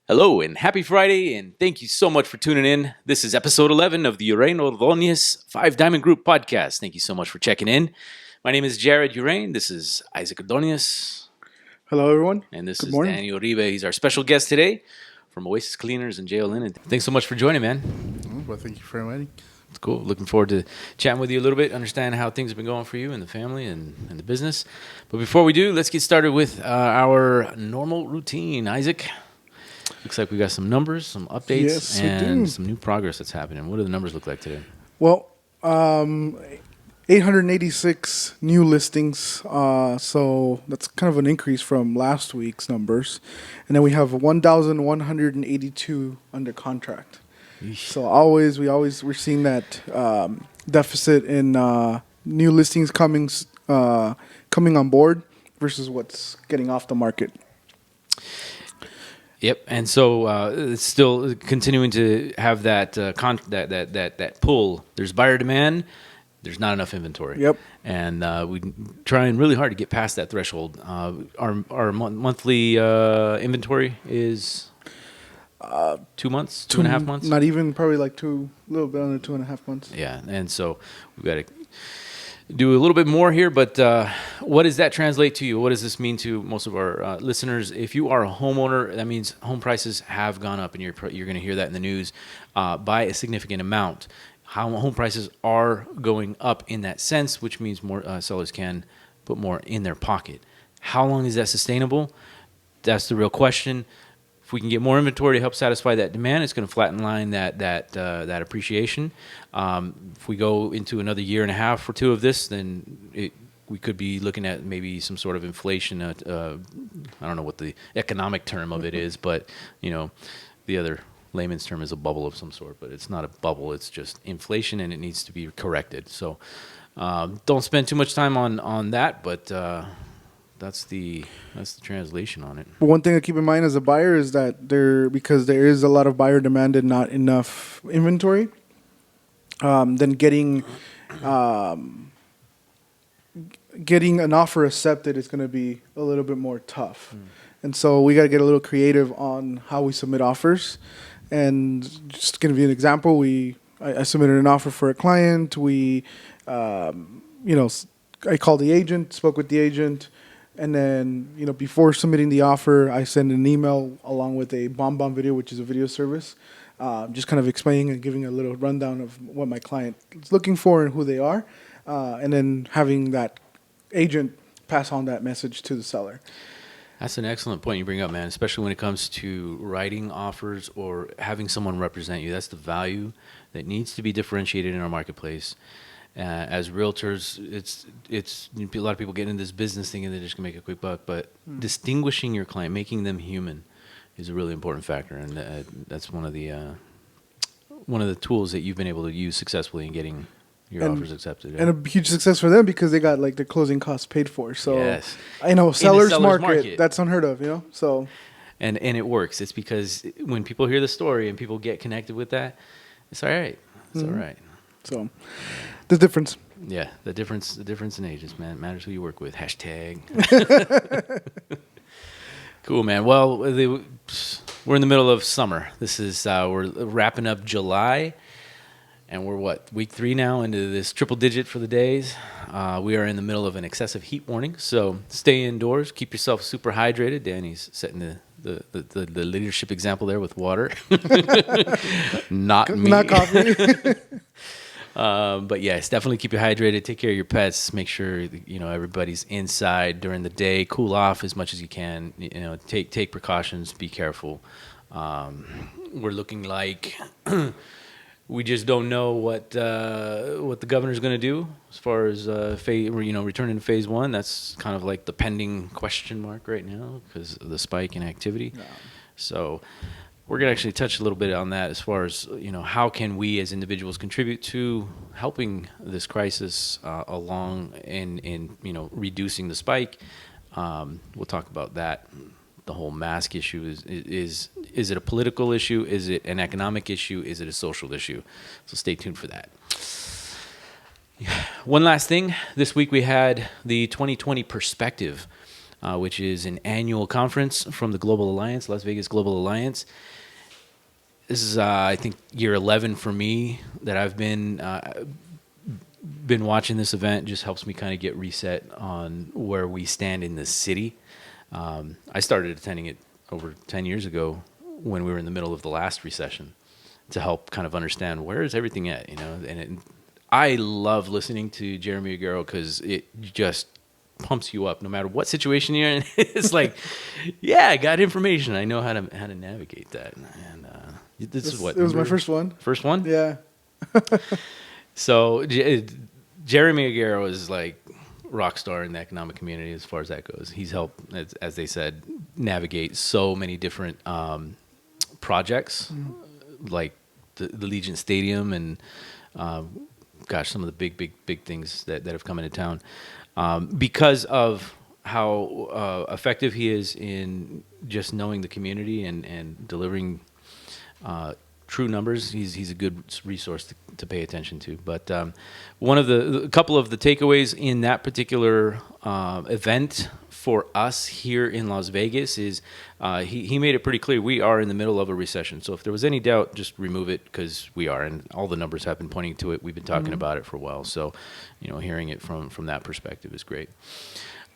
Hello and happy Friday, and thank you so much for tuning in. This is episode 11 of the Uraine Ordonez 5 Diamond Group podcast. Thank you so much for checking in. My name is Jared Uraine. This is Isaac Ordonez. Hello, everyone. And this Good is morning. Danny Uribe. He's our special guest today from Oasis Cleaners and JL Linen. Thanks so much for joining, man. Well, thank you for inviting. It's cool. Looking forward to chatting with you a little bit, understand how things have been going for you and the family and the business. But before we do, let's get started with our normal routine. Isaac? Looks like we got some numbers, some updates, Yes, and some new progress that's happening. What do the numbers look like today? Well, 886 new listings. So that's kind of an increase from last week's numbers. And then we have 1,182 under contract. Yeesh. So we're seeing that deficit in new listings coming on board versus what's getting off the market. Yep, and so it's still continuing to have that that pull. There's buyer demand. There's not enough inventory. Yep. And we trying really hard to get past that threshold. Our monthly inventory is 2 months, 2.5 months. Not even, probably like a little bit under 2.5 months. Yeah, and so we've got to do a little bit more here, but what does that translate to you? What does this mean to most of our listeners? If you are a homeowner, that means home prices have gone up, and you're going to hear that in the news by a significant amount. How home prices are going up in that sense, which means more sellers can put more in their pocket. How long is that sustainable? That's the real question. If we can get more inventory to help satisfy that demand, it's going to flatten line that appreciation. If we go into another year and a half or two of this, then we could be looking at maybe some sort of inflation. I don't know what the economic term of it is, but the other layman's term is a bubble of some sort. But it's not a bubble; it's just inflation, and it needs to be corrected. So don't spend too much time on that, but. That's the translation on it. But one thing to keep in mind as a buyer is that because there is a lot of buyer demand and not enough inventory, then getting an offer accepted is going to be a little bit more tough. And so we got to get a little creative on how we submit offers. And just to give you an example, I submitted an offer for a client. I called the agent, spoke with the agent. And then, before submitting the offer, I send an email along with a BombBomb video, which is a video service, just kind of explaining and giving a little rundown of what my client is looking for and who they are, and then having that agent pass on that message to the seller. That's an excellent point you bring up, man, especially when it comes to writing offers or having someone represent you. That's the value that needs to be differentiated in our marketplace. As realtors, it's a lot of people get into this business thinking they're just gonna make a quick buck, but distinguishing your client, making them human, is a really important factor, and that's one of the tools that you've been able to use successfully in getting your offers accepted. And a huge success for them because they got like their closing costs paid for. So yes. Seller's market, that's unheard of, So and it works. It's because when people hear the story and people get connected with that, it's all right. It's all right. So, the difference. Yeah, the difference in ages, man. It matters who you work with. Hashtag. Cool, man. Well, we're in the middle of summer. This is we're wrapping up July, and we're week 3 now into this triple digit for the days. We are in the middle of an excessive heat warning, so stay indoors. Keep yourself super hydrated. Danny's setting the leadership example there with water. Not me. Not coffee. But yes, definitely keep you hydrated. Take care of your pets. Make sure everybody's inside during the day. Cool off as much as you can. Take precautions. Be careful. We're looking like we just don't know what the governor's going to do as far as returning to phase 1. That's kind of like the pending question mark right now because of the spike in activity. Yeah. So we're going to actually touch a little bit on that as far as, how can we as individuals contribute to helping this crisis along in reducing the spike. We'll talk about that. The whole mask issue is it a political issue? Is it an economic issue? Is it a social issue? So stay tuned for that. One last thing. This week we had the 2020 perspective. which is an annual conference from the Global Alliance, Las Vegas Global Alliance. This is, I think, year 11 for me that I've been watching this event. Just helps me kind of get reset on where we stand in the city. I started attending it over 10 years ago when we were in the middle of the last recession to help kind of understand where is everything at, and I love listening to Jeremy Aguero because it just pumps you up no matter what situation you're in. It's like, yeah, I got information. I know how to navigate that. And this is what it was my first one. First one? Yeah. So Jeremy Aguero is like rock star in the economic community as far as that goes. He's helped, as they said, navigate so many different projects, like the Legion Stadium and some of the big things that have come into town because of how effective he is in just knowing the community and delivering true numbers. He's a good resource to pay attention to. But a couple of the takeaways in that particular event for us here in Las Vegas is he made it pretty clear we are in the middle of a recession. So if there was any doubt, just remove it because we are, and all the numbers have been pointing to it. We've been talking about it for a while. So, hearing it from that perspective is great.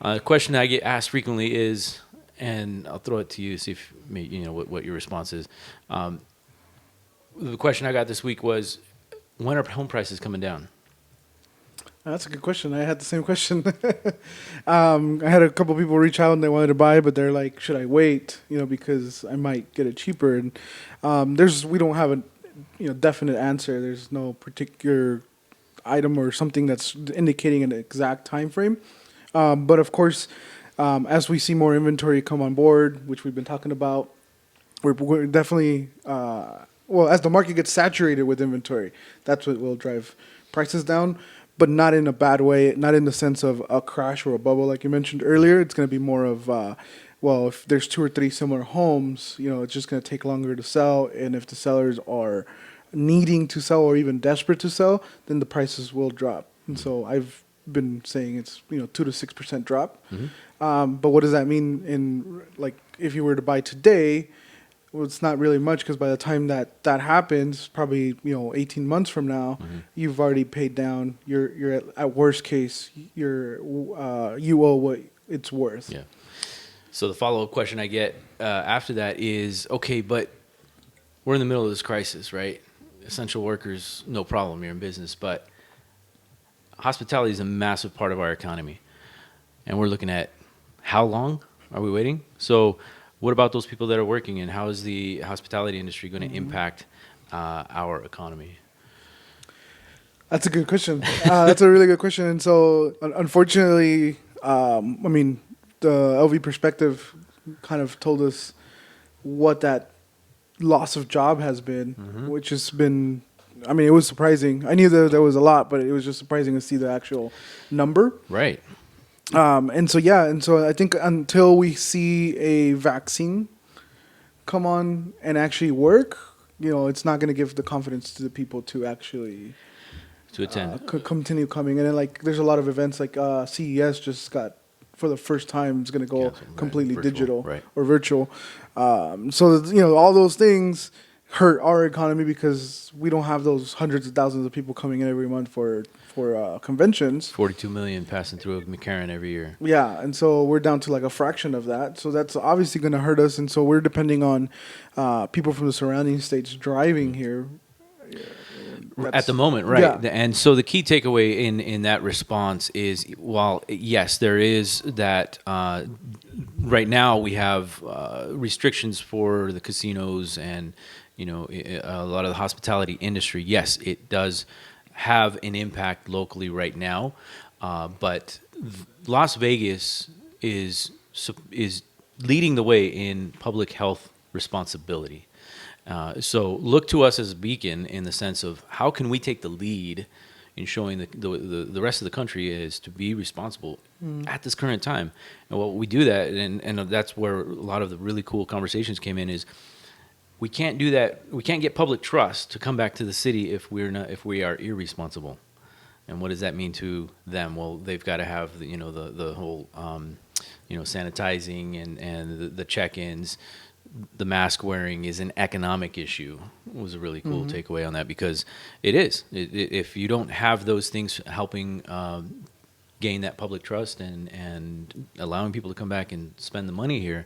The question I get asked frequently is, and I'll throw it to you, see if what your response is. The question I got this week was, when are home prices coming down? That's a good question. I had the same question. I had a couple people reach out and they wanted to buy, but they're like, should I wait? Because I might get it cheaper. And we don't have a definite answer. There's no particular item or something that's indicating an exact time frame. But of course, as we see more inventory come on board, which we've been talking about, we're definitely as the market gets saturated with inventory, that's what will drive prices down. But not in a bad way, not in the sense of a crash or a bubble like you mentioned earlier. It's going to be more of, if there's 2 or 3 similar homes, it's just going to take longer to sell. And if the sellers are needing to sell or even desperate to sell, then the prices will drop. And so I've been saying it's 2 to 6% drop. But what does that mean in if you were to buy today? Well, it's not really much because by the time that happens, probably 18 months from now, you've already paid down. You're at worst case, you owe what it's worth. Yeah. So the follow-up question I get after that is, okay, but we're in the middle of this crisis, right? Essential workers, no problem, you're in business, but hospitality is a massive part of our economy, and we're looking at how long are we waiting? So what about those people that are working, and how is the hospitality industry going to impact our economy? That's a good question. That's a really good question. And so, unfortunately, the LV perspective kind of told us what that loss of job has been, which has been, it was surprising. I knew that there was a lot, but it was just surprising to see the actual number. Right. And so I think until we see a vaccine come on and actually work, it's not going to give the confidence to the people to actually attend, continue coming. And then there's a lot of events like CES just got, for the first time, is going to go completely digital or virtual. So all those things hurt our economy because we don't have those hundreds of thousands of people coming in every month for conventions. 42 million passing through McCarran every year. Yeah, and so we're down to a fraction of that. So that's obviously going to hurt us, and so we're depending on people from the surrounding states driving here. At the moment, right. Yeah. And so the key takeaway in that response is, while yes, there is that right now we have restrictions for the casinos and a lot of the hospitality industry. Yes, it does have an impact locally right now, but Las Vegas is leading the way in public health responsibility. So look to us as a beacon in the sense of how can we take the lead in showing the rest of the country is to be responsible at this current time. And what we do that, and that's where a lot of the really cool conversations came in, is we can't do that. We can't get public trust to come back to the city if we are irresponsible. And what does that mean to them? Well, they've got to have the whole sanitizing and the check-ins, the mask wearing is an economic issue was a really cool takeaway on that, because it is. If you don't have those things helping gain that public trust and allowing people to come back and spend the money here,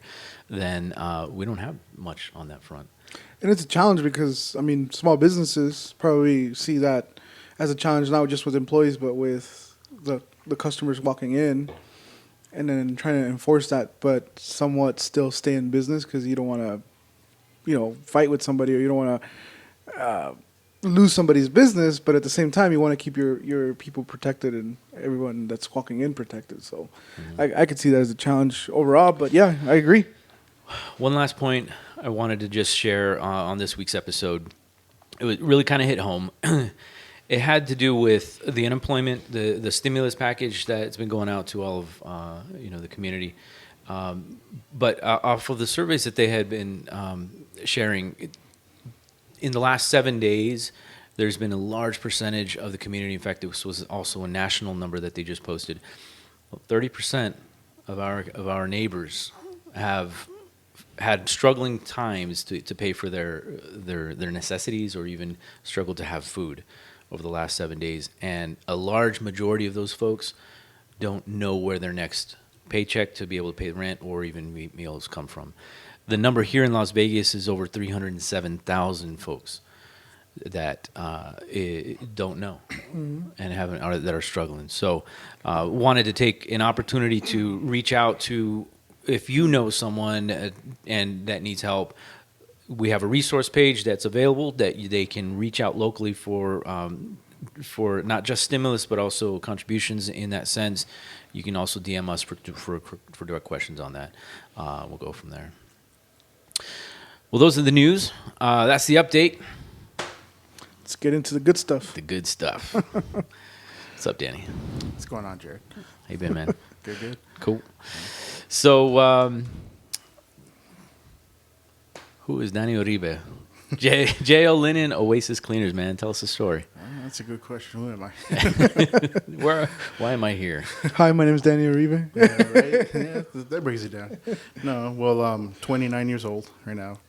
then we don't have much on that front. And it's a challenge because, I mean, small businesses probably see that as a challenge, not just with employees, but with the customers walking in, and then trying to enforce that, but somewhat still stay in business because you don't want to, fight with somebody, or you don't want to lose somebody's business, but at the same time, you want to keep your people protected and everyone that's walking in protected. So I could see that as a challenge overall, but yeah, I agree. One last point I wanted to just share on this week's episode. It was really kind of hit home. It had to do with the unemployment, the stimulus package that's been going out to all of the community. But off of the surveys that they had been sharing, in the last 7 days, there's been a large percentage of the community. In fact, this was also a national number that they just posted. 30% of our neighbors have had struggling times to pay for their necessities, or even struggled to have food over the last 7 days. And a large majority of those folks don't know where their next paycheck to be able to pay rent or even meals come from. The number here in Las Vegas is over 307,000 folks that don't know and that are struggling. So wanted to take an opportunity to reach out to, if you know someone and that needs help. We have a resource page that's available that they can reach out locally for not just stimulus, but also contributions in that sense. You can also DM us for direct questions on that. We'll go from there. Well, those are the news. That's the update. Let's get into the good stuff. The good stuff. What's up, Danny? What's going on, Jared? How you been, man? Good. Cool. So, who is Danny Uribe? JL Linen Oasis Cleaners, man. Tell us a story. That's a good question. Who am I? Why am I here? Hi, my name is Danny Uribe. Yeah, right? Yeah, that brings it down. No, well, 29 years old right now.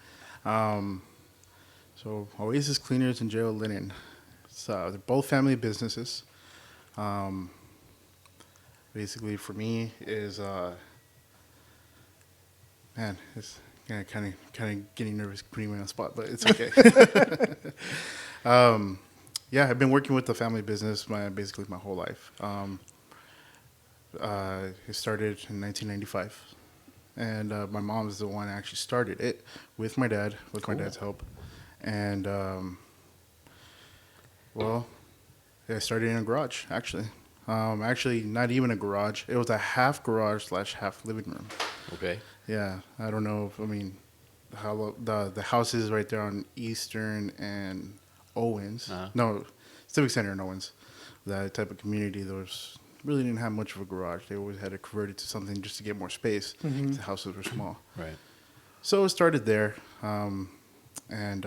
So Oasis Cleaners and JL Linen. They're both family businesses. Basically, for me, is it's kind of getting nervous putting me on the spot, but it's okay. Yeah, I've been working with the family business basically my whole life. It started in 1995, and my mom is the one that actually started it with my dad, with my dad's help. And I started in a garage, actually. Actually, not even a garage. It was a half garage / half living room. Okay. Yeah, I don't know how the house is right there on Eastern and Owens. No, Civic Center and Owens. That type of community, really didn't have much of a garage. They always had to convert it to something just to get more space. The houses were small. Right. So it started there. And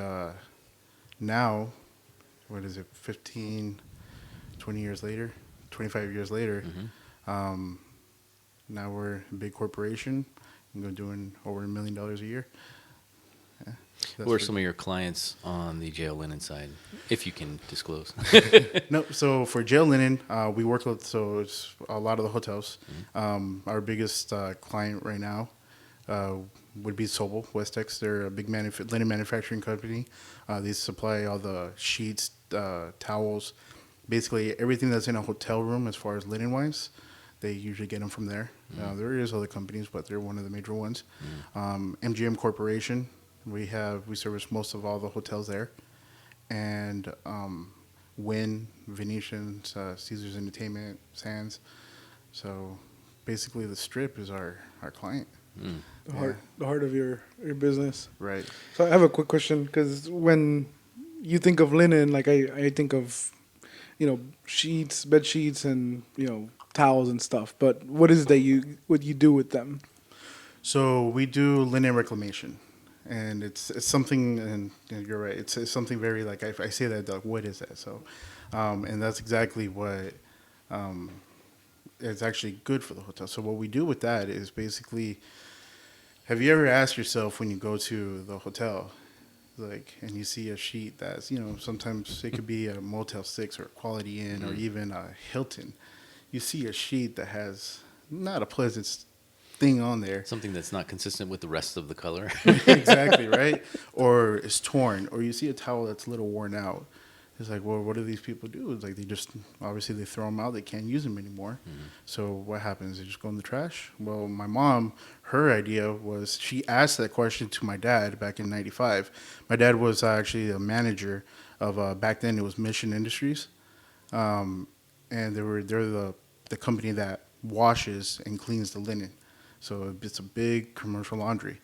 now, what is it, 15, 20 years later, 25 years later, now we're a big corporation. We're doing over $1 million a year. Yeah, Who are some of your clients on the JL Linen side, if you can disclose? No, so for JL Linen, we work with it's a lot of the hotels. Our biggest client right now would be Sobel, Westex. They're a big linen manufacturing company. They supply all the sheets, towels, basically everything that's in a hotel room as far as linen-wise. They usually get them from there. There is other companies, but they're one of the major ones. MGM Corporation, we service most of all the hotels there. And Wynn, Venetian, Caesars Entertainment, Sands. So basically the Strip is our client. The heart of your business. Right. So I have a quick question, because when you think of linen, like I think of, sheets, bed sheets, and towels and stuff. But what is that what you do with them? So we do linen reclamation, and it's something, and you're right. It's something very I say that, what is that? So, and that's exactly what it's actually good for the hotel. So what we do with that is basically, have you ever asked yourself when you go to the hotel, like, and you see a sheet that's, sometimes it could be a Motel 6 or a Quality Inn or even a Hilton. You see a sheet that has not a pleasant thing on there. Something that's not consistent with the rest of the color. Exactly, right? Or it's torn. Or you see a towel that's a little worn out. It's like, well, what do these people do? It's like obviously they throw them out. They can't use them anymore. So what happens? They just go in the trash? Well, my mom, her idea was she asked that question to my dad back in 95. My dad was actually a manager of, back then it was Mission Industries. And they're the company that washes and cleans the linen. So it's a big commercial laundry.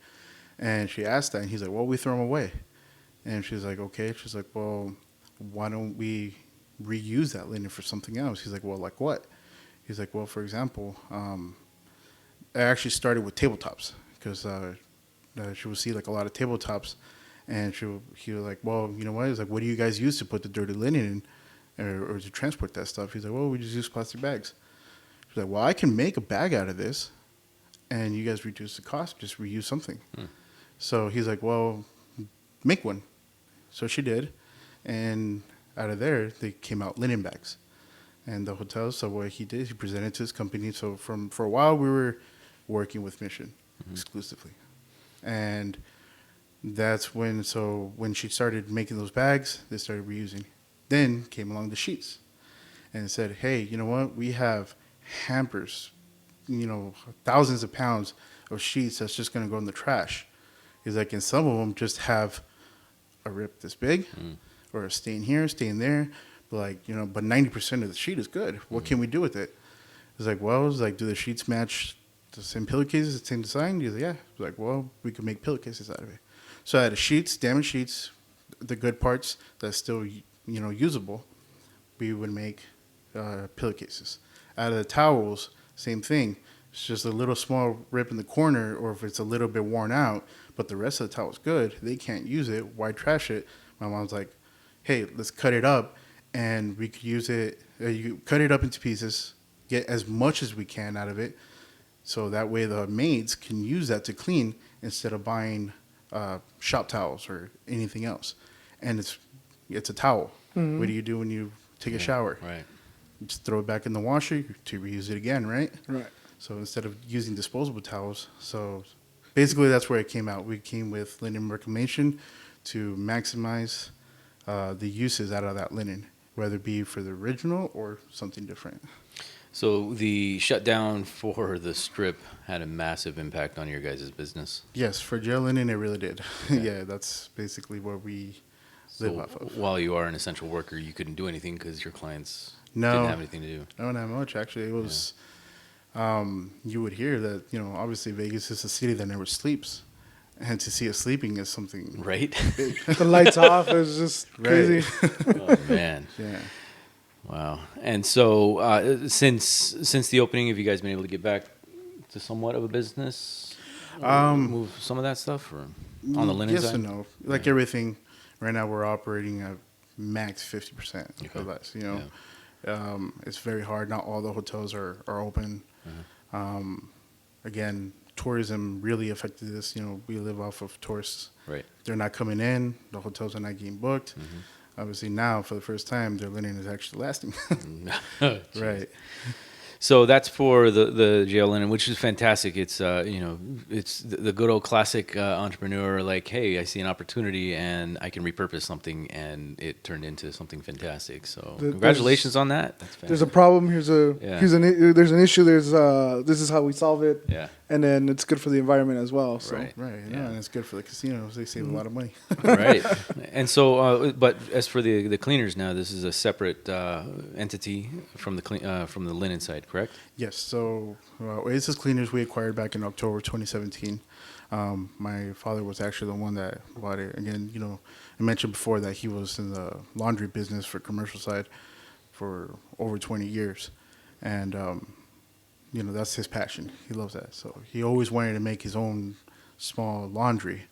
And she asked that, and he's like, well, we throw them away. And she's like, okay. She's like, well, why don't we reuse that linen for something else? He's like, well, like what? He's like, well, for example, I actually started with tabletops because she would see like a lot of tabletops, and he was like, well, you know what? He's like, what do you guys use to put the dirty linen in or to transport that stuff? He's like, well, we just use plastic bags. She's like, well, I can make a bag out of this, and you guys reduce the cost, just reuse something. So he's like, well, make one. So she did. And out of there, they came out linen bags. And the hotel, so what he did, he presented to his company. So for a while, we were working with Mission exclusively. And that's when she started making those bags, they started reusing. Then came along the sheets and said, hey, you know what? We have hampers, thousands of pounds of sheets that's just going to go in the trash. He's like, and some of them just have a rip this big or a stain here, stain there. But but 90% of the sheet is good. What can we do with it? He's like, well, do the sheets match the same pillowcases, the same design? He's like, yeah. He's like, well, we could make pillowcases out of it. So out of sheets, damaged sheets, the good parts that's still, usable, we would make pillowcases. Out of the towels, same thing. It's just a little small rip in the corner, or if it's a little bit worn out, but the rest of the towel is good, they can't use it. Why trash it? My mom's like, hey, let's cut it up, and we could use it. You cut it up into pieces, get as much as we can out of it, so that way the maids can use that to clean instead of buying shop towels or anything else. And it's a towel. What do you do when you take a shower? Right. Just throw it back in the washer to reuse it again, right? Right. So instead of using disposable towels, so basically that's where it came out. We came with linen reclamation to maximize the uses out of that linen, whether it be for the original or something different. So the shutdown for the strip had a massive impact on your guys' business. Yes, for JL Linen, it really did. Yeah, that's basically what we live off of. While you are an essential worker, you couldn't do anything because your clients No. didn't have anything to do. No, not much, actually. It was, you would hear that, obviously Vegas is a city that never sleeps. And to see it sleeping is something Right? big. The lights off is just crazy. Oh, man. Yeah. Wow. And so since the opening, have you guys been able to get back to somewhat of a business? Move some of that stuff or on the linen yes side? and no. Like everything, right now we're operating at max 50% Okay. or less. It's very hard. Not all the hotels are open. Again, tourism really affected this. We live off of tourists. Right. They're not coming in. The hotels are not getting booked. Obviously now, for the first time, their linen is actually lasting. Right. So that's for the JL Linen, which is fantastic. It's it's the good old classic entrepreneur. Like, hey, I see an opportunity and I can repurpose something, and it turned into something fantastic. So congratulations on that. That's fantastic. There's a problem. There's an issue. This is how we solve it. Yeah. And then it's good for the environment as well. So. Right. Right. Yeah. And it's good for the casinos. They save a lot of money. Right. And so, but as for the cleaners now, this is a separate entity from the linen side, correct? Yes. So Oasis Cleaners we acquired back in October 2017. My father was actually the one that bought it. Again, I mentioned before that he was in the laundry business for commercial side for over 20 years. And, that's his passion. He loves that. So he always wanted to make his own small laundry.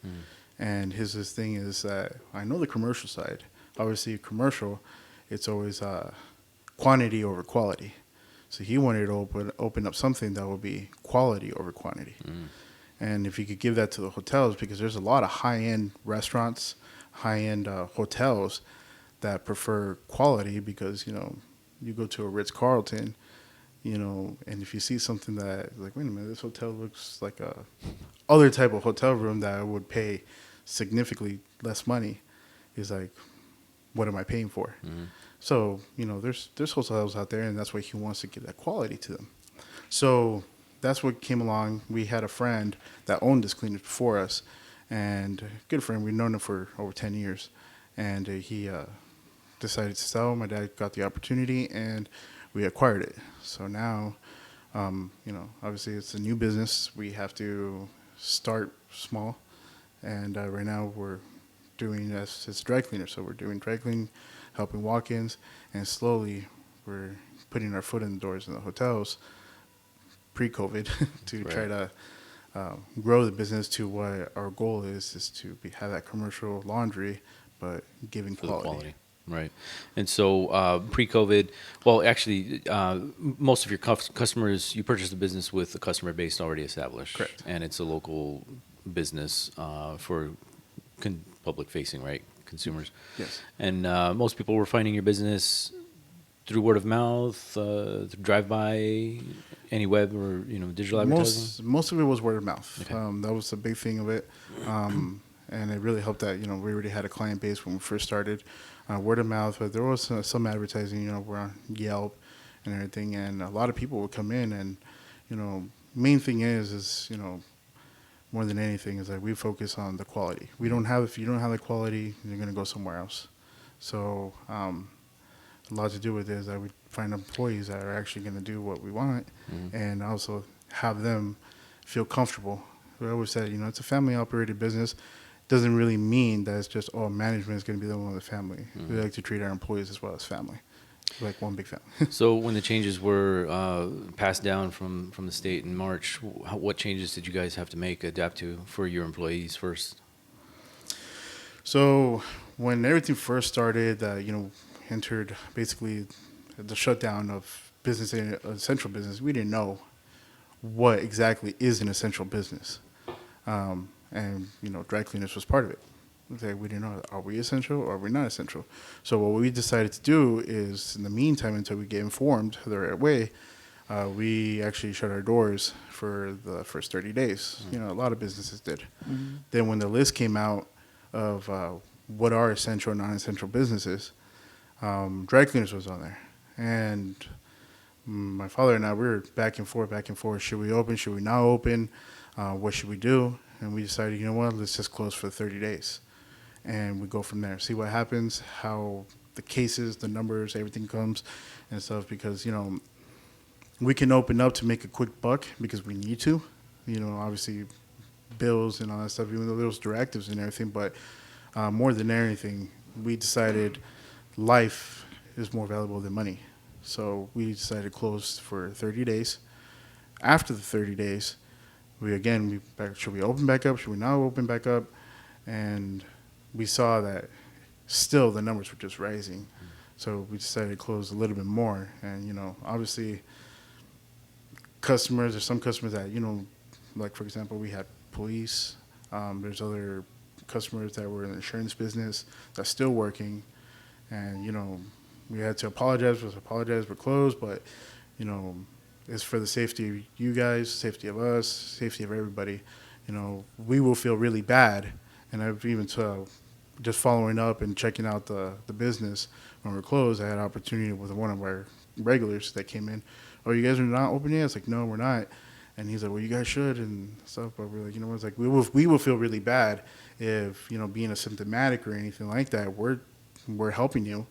And his thing is that I know the commercial side. Obviously, commercial, it's always quantity over quality. So he wanted to open up something that would be quality over quantity. And if you could give that to the hotels, because there's a lot of high-end restaurants, high-end hotels that prefer quality, because, you know, you go to a Ritz-Carlton, you know, and if you see something that, like, wait a minute, this hotel looks like a other type of hotel room that I would pay significantly less money, is like, what am I paying for? So, you know, there's hotels out there, and that's why he wants to give that quality to them. So that's what came along. We had a friend that owned this cleaners before us, and a good friend. We've known him for over 10 years, and he decided to sell. My dad got the opportunity, and we acquired it. So now, you know, obviously it's a new business. We have to start small, and right now we're doing it's dry cleaner. So we're doing dry cleaning, helping walk-ins, and slowly we're putting our foot in the doors in the hotels pre-COVID to try to grow the business to what our goal is to have that commercial laundry, but giving For the quality. quality. Right. And so pre-COVID, well, actually, most of your customers, you purchased the business with a customer base already established. Correct. And it's a local business for public facing, right? Consumers. Yes. And most people were finding your business through word of mouth, through drive-by, any web or, you know, digital advertising? Most of it was word of mouth. Okay. That was the big thing of it. And it really helped that, you know, we already had a client base when we first started. Word of mouth, but there was some advertising, you know, we're on Yelp and everything, and a lot of people would come in, and, you know, main thing is, you know, more than anything is that we focus on the quality. If you don't have the quality, you're going to go somewhere else. So a lot to do with it is that we find employees that are actually going to do what we want, and also have them feel comfortable. We always said, you know, it's a family operated business. Doesn't really mean that it's just, oh, management is going to be the one with the family. We like to treat our employees as well as family. We're like one big family. So when the changes were passed down from the state in March, what changes did you guys have to adapt to for your employees first? So when everything first started, you know, entered basically the shutdown of business, essential business, we didn't know what exactly is an essential business. And, you know, dry cleaners was part of it. We didn't know, are we essential or are we not essential? So what we decided to do is, in the meantime, until we get informed the right way, we actually shut our doors for the first 30 days. You know, a lot of businesses did. Then when the list came out of what are essential and non-essential businesses, dry cleaners was on there. And my father and I, we were back and forth. Should we open? Should we not open? What should we do? And we decided, you know what, let's just close for 30 days. And we go from there, see what happens, how the cases, the numbers, everything comes and stuff. Because, you know, we can open up to make a quick buck because we need to. You know, obviously bills and all that stuff, even though there was directives and everything. But more than anything, we decided life is more valuable than money. So we decided to close for 30 days. After the 30 days, should we open back up? Should we not open back up? And we saw that still the numbers were just rising. So we decided to close a little bit more. And, you know, obviously there's some customers that, you know, like, for example, we had police. There's other customers that were in the insurance business that's still working. And, you know, we had to apologize. We're closed. But, you know, it's for the safety of you guys, safety of us, safety of everybody. You know, we will feel really bad. And I've even just following up and checking out the business when we're closed, I had an opportunity with one of our regulars that came in. Oh, you guys are not open yet? It's like, no, we're not. And he's like, well, you guys should and stuff. But we're like, you know, it's like we will feel really bad if, you know, being asymptomatic or anything like that, we're helping you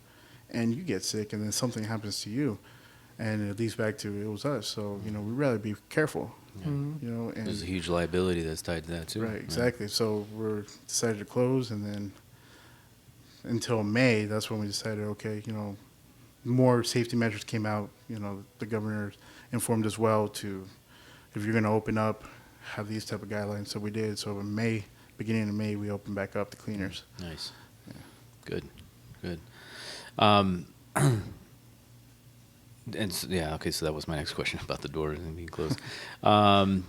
and you get sick and then something happens to you. And it leads back to it was us. So, you know, we'd rather be careful. Yeah. You know, and There's a huge liability that's tied to that too. Right, exactly. Yeah. So we're decided to close, and then until May, that's when we decided, okay, you know, more safety measures came out. You know, the governor informed as well to, if you're going to open up, have these type of guidelines. So we did. So in May, beginning of May, we opened back up the cleaners. Nice. Yeah. Good. Yeah, okay, so that was my next question about the doors and being closed. Um,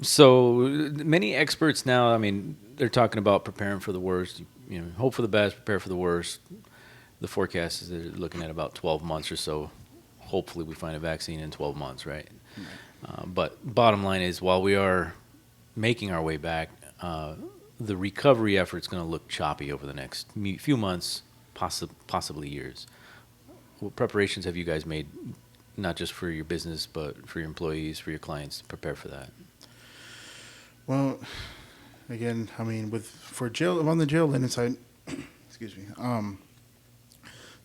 so many experts now, I mean, they're talking about preparing for the worst. You know, hope for the best, prepare for the worst. The forecast is they're looking at about 12 months or so. Hopefully, we find a vaccine in 12 months, right? But bottom line is, while we are making our way back, the recovery effort is going to look choppy over the next few months, possibly years. What preparations have you guys made, not just for your business, but for your employees, for your clients, to prepare for that? Well, again, I mean, for jail on the JL Linen side, excuse me.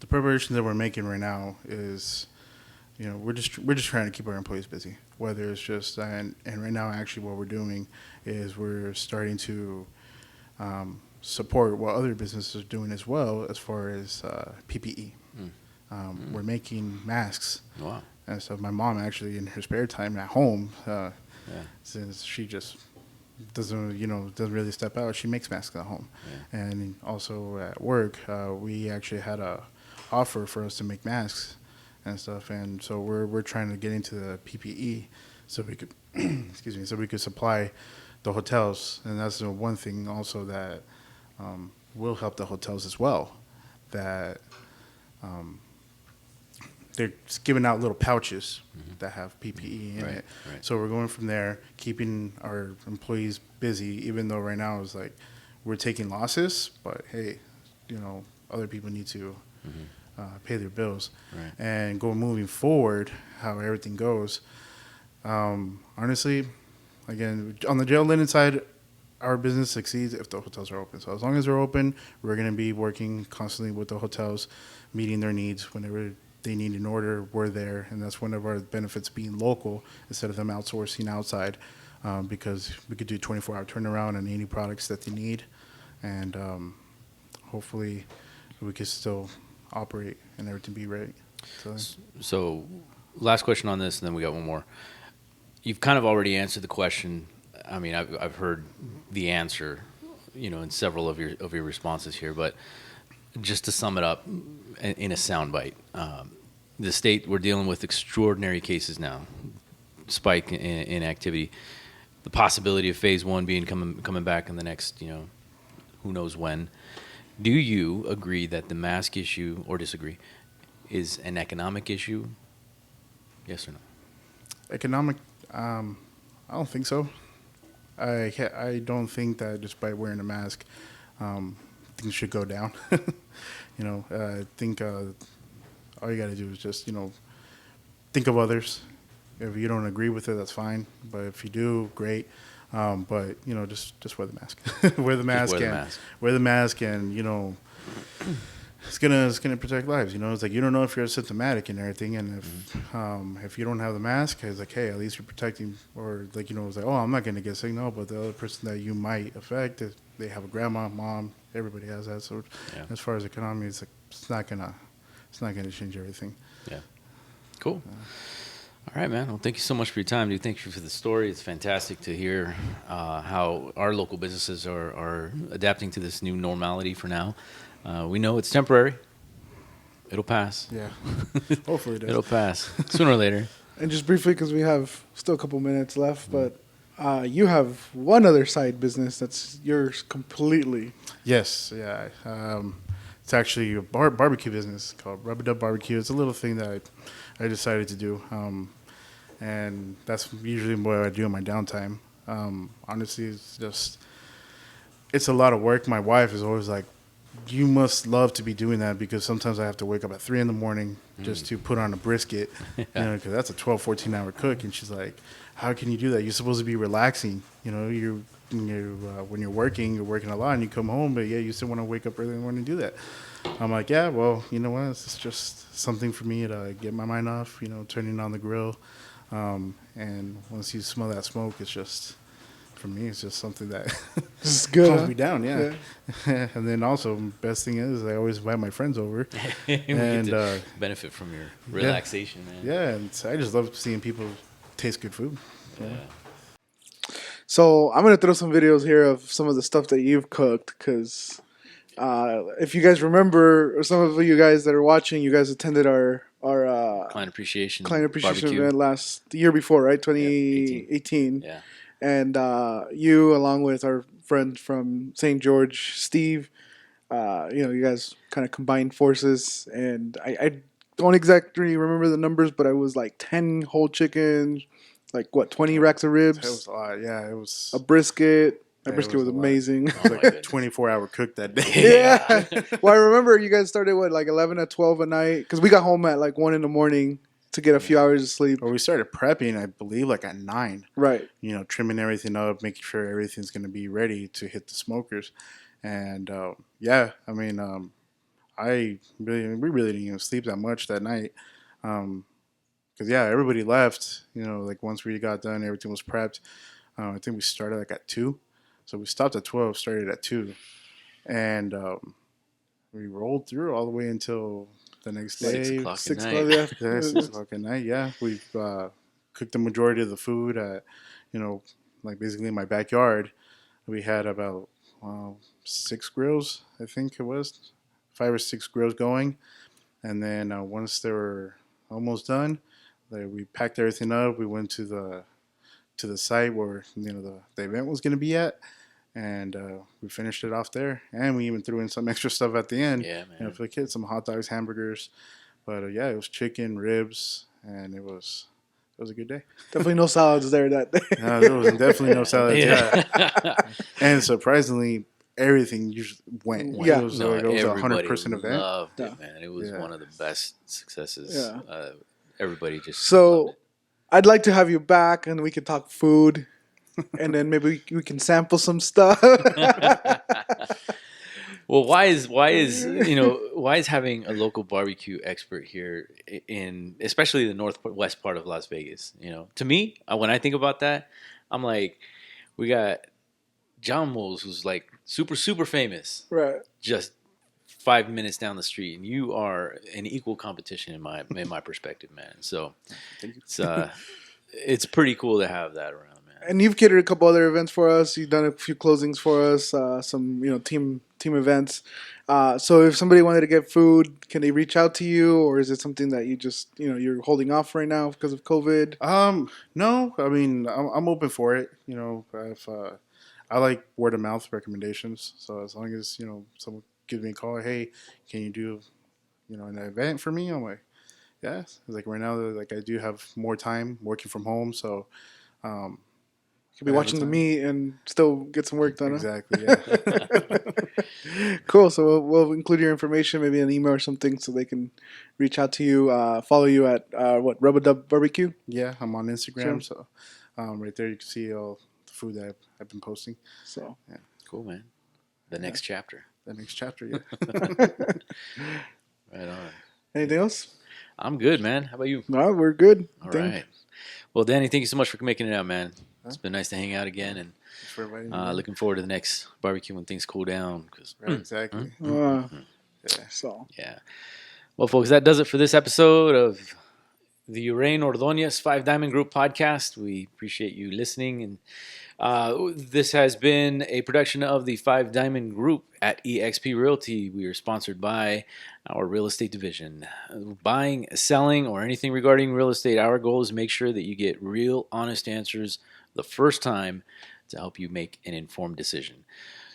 The preparation that we're making right now is, we're just trying to keep our employees busy. Whether it's just and right now, actually, what we're doing is we're starting to support what other businesses are doing as well, as far as PPE. We're making masks. Wow. And so my mom actually, in her spare time at home, since she just doesn't really step out, she makes masks at home. Yeah. And also at work, we actually had a offer for us to make masks and stuff. And so we're trying to get into the PPE so we could, excuse me, so we could supply the hotels. And that's the one thing also that will help the hotels as well, that they're giving out little pouches that have PPE in it. Right. So we're going from there, keeping our employees busy, even though right now it's like we're taking losses, but hey, other people need to pay their bills. Right. And moving forward, how everything goes. Honestly, again, on the JL Linen side, our business succeeds if the hotels are open. So as long as they're open, we're going to be working constantly with the hotels, meeting their needs whenever they need an order. We're there, and that's one of our benefits, being local instead of them outsourcing outside, because we could do 24-hour turnaround on any products that they need, and hopefully we could still operate and everything be ready. So last question on this, and then we got one more. You've kind of already answered the question. I mean, I've heard the answer, in several of your responses here, but just to sum it up in a soundbite, the state, we're dealing with extraordinary cases now, spike in activity, the possibility of phase one coming back in the next, who knows when. Do you agree that the mask issue, or disagree, is an economic issue? Yes or no? Economic, I don't think so. I don't think that just by wearing a mask, things should go down. I think all you got to do is just, think of others. If you don't agree with it, that's fine. But if you do, great. But just wear the mask. Wear the mask, and it's gonna protect lives. It's like you don't know if you're asymptomatic and everything, and if you don't have the mask, it's like, hey, at least you're protecting. Or like it's like, oh, I'm not gonna get sick, no, but the other person that you might affect, if they have a grandma, mom, everybody has that. So as far as economy, it's like it's not gonna change everything. Yeah. Cool. All right, man. Well, thank you so much for your time, dude. Thank you for the story. It's fantastic to hear how our local businesses are adapting to this new normality for now. We know it's temporary. It'll pass. Yeah. Hopefully it does. It'll pass sooner or later. And just briefly, because we have still a couple minutes left, but you have one other side business that's yours completely. Yes. Yeah. It's actually a barbecue business called Rub A Dub Barbecue. It's a little thing that I decided to do, and that's usually what I do in my downtime. Honestly, it's a lot of work. My wife is always like, you must love to be doing that, because sometimes I have to wake up at 3 a.m. just to put on a brisket, because that's a 12, 14-hour cook. And she's like, how can you do that? You're supposed to be relaxing. When you're working a lot, and you come home, but you still want to wake up early in the morning and do that. I'm like, yeah, well, you know what? It's just something for me to get my mind off, turning on the grill. And once you smell that smoke, it's just, for me, it's just something that This is good, calms me down, yeah. And then also, best thing is I always invite my friends over. and benefit from your relaxation, man. Yeah, and I just love seeing people taste good food. Yeah. So I'm going to throw some videos here of some of the stuff that you've cooked, because if you guys remember, or some of you guys that are watching, you guys attended our Client appreciation. client appreciation barbecue. event the year before, right? 18. 2018. Yeah. And you, along with our friend from St. George, Steve, you guys kind of combined forces. And I don't exactly remember the numbers, but I was like 10 whole chickens, like what, 20 racks of It ribs, was a lot. Yeah, it a was. brik. That It brisket was was a lot. amazing. Oh It was my like a goodness. 24-hour cook that day. Yeah. Well, I remember you guys started like 11 at 12 at night because we got home at like 1 in the morning to get a few hours of sleep. Well, we started prepping, I believe, like at 9. Right. Trimming everything up, making sure everything's going to be ready to hit the smokers. And yeah, I mean, we really didn't even sleep that much that night. Because yeah, everybody left. Like once we got done, everything was prepped. I think we started like at 2, so we stopped at 12, started at 2, and we rolled through all the way until the next 6 day. o'clock at 6 night. o'clock, yeah. Yeah, 6 o'clock at night. Yeah, we've cooked the majority of the food at, like basically in my backyard. We had about 6 grills, I think it was, 5 or 6 grills going, and then once they were almost done, we packed everything up. We went to the site where the event was going to be at, and we finished it off there. And we even threw in some extra stuff at the end. Yeah, man. For the kids, some hot dogs, hamburgers. But yeah, it was chicken, ribs, and it was a good day. Definitely no salads there that day. No, there was definitely no salads. Yeah. Yeah. And surprisingly, everything usually went. Yeah. It was, No, it was a everybody 100% event. loved Yeah. it, man. It was Yeah. one of the best successes. Yeah. Everybody just So loved I'd like to have you back and we could talk food. And then maybe we can sample some stuff. it. Well, why is having a local barbecue expert here in especially the northwest part of Las Vegas? To me, when I think about that, I'm like, we got John Moles, who's like super super famous, Right. just 5 minutes down the street, and you are an equal competition in my perspective, man. So it's pretty cool to have that around, man. And you've catered a couple other events for us. You've done a few closings for us, some team events. So if somebody wanted to get food, can they reach out to you, or is it something that you just you're holding off right now because of COVID? No, I mean, I'm open for it. If I like word of mouth recommendations, so as long as someone gives me a call, hey, can you do an event for me? I'm like, yeah. Like right now, like I do have more time working from home, so You could be watching the meet and still get some work done. Huh? Exactly. Yeah. Cool. So we'll include your information, maybe an email or something, so they can reach out to you, follow you at Rub a Dub Barbecue. Yeah, I'm on Instagram, Sure. so right there you can see all the food that I've been posting. So Yeah, Cool, man. The next chapter. the next chapter. Yeah. Right on. anything else? I'm good, man. How about you? No, we're good. All Think- right. Well, Danny, thank you so much for making it out, man. It's been nice to hang out again, and Thanks for inviting me. looking forward to the next barbecue when things cool down. Right, exactly. Uh, Yeah. so Yeah. Well, folks, that does it for this episode of the Uraine Ordonez 5 Diamond Group podcast. We appreciate you listening. And this has been a production of the 5 Diamond Group at eXp Realty. We are sponsored by our real estate division. Buying, selling, or anything regarding real estate, our goal is to make sure that you get real, honest answers the first time to help you make an informed decision.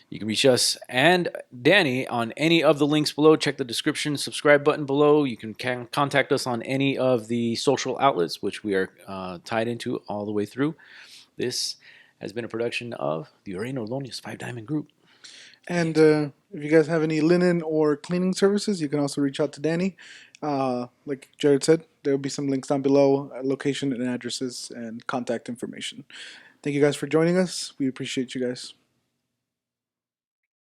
You can reach us and Danny on any of the links below. Check the description, subscribe button below. You can contact us on any of the social outlets, which we are tied into all the way through. This has been a production of the Uraine Ordonez 5 Diamond Group. And if you guys have any linen or cleaning services, you can also reach out to Danny. Like Jared said, there will be some links down below, location and addresses and contact information. Thank you guys for joining us. We appreciate you guys.